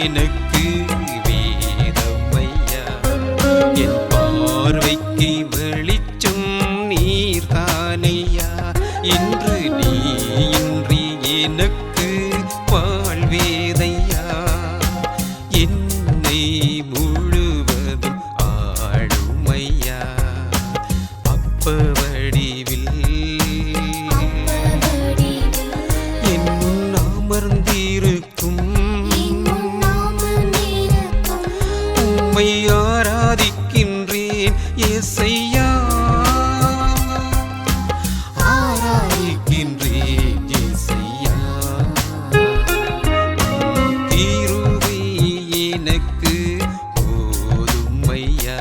எனக்கு வேதமையா. என் பார்வைக்கு வெளிச்சம் நீர்தானையா. இன்று நீ இன்றி எனக்கு வாழ்வேதையா. என்னை முழுவதும் ஆளுமையா. அப்ப வடிவில் என் முன் அமர்ந்திருக்கும் உம்மை ஆராதிக்கின்றேன் ஏசையா. ஆராதிக்கின்றேன் ஏசையா. கிருபை எனக்கு போதுமையா.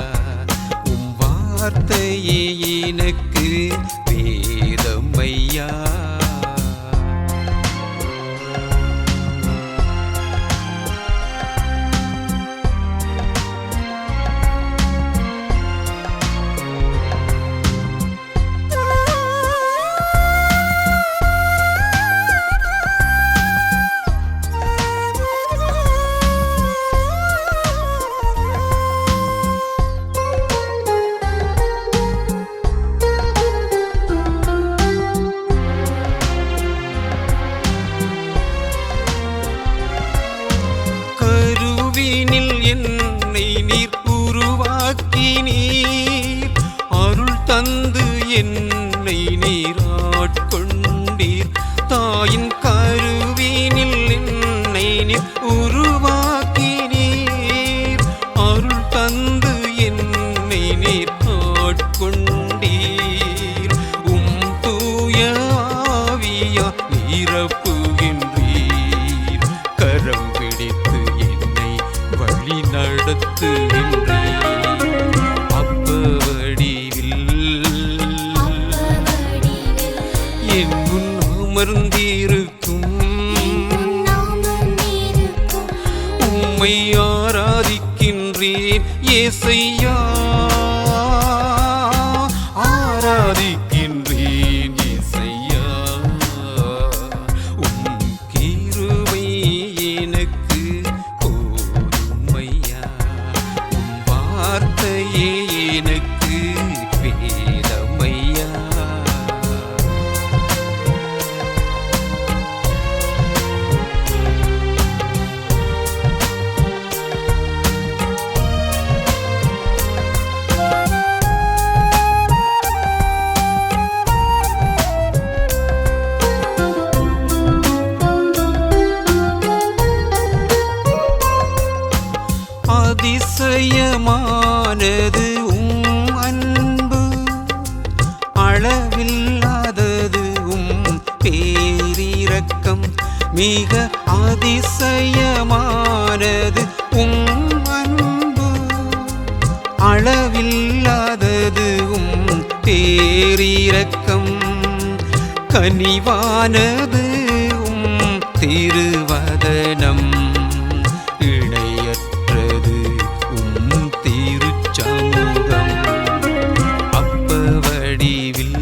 உம் வார்த்தையே எனக்கு வேதமையா. கருவினில் என்னை நீர் உருவாக்கினீர். அருள் தந்து என்னை நீர் ஆட்கொண்டீர். தாயின் கருவினில் என்னை நீர் உருவாக்கினீர். அருள் தந்து என்னை நீர் ஆட்கொண்டீர். உம் தூய ஆவியா நிரப்புகின்றீர். கரம் பிடித்து என்னை வழி நடத்துகின்றீர். அப்ப வடிவில் என் முன் அமர்ந்திருக்கும் உம்மை ஆராதிக்கின்றேன் ஏசையா. ஆராதிக்கின்றேன் ஏசையா. உம் கிருபை எனக்கு போதுமையா. உம் வார்த்தையே எனக்கு வேதமையா. அதிசயமானது உம் அன்பு. அளவில்லாதது உம் பேரிரக்கம். மிக அதிசயமானது உம் அன்பு. அளவில்லாதது உம் பேரிரக்கம். கனிவானது உம் திருவதனம். இணையற்றது உம் திருச்சமூகம். அப்ப வடிவில்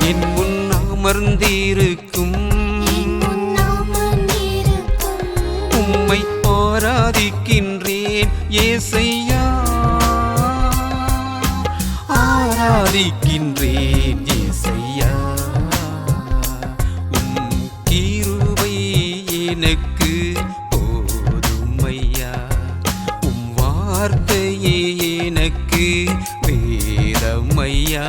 என் முன் அமர்ந்திருக்கும் உம்மை ஆராதிக்கின்றேன் ஏசையா. ஆராதிக்கின்றேன் ஏசையா. உம் கிருபை எனக்கு போதுமையா. உம் வார்த்தையே எனக்கு வேதமையா.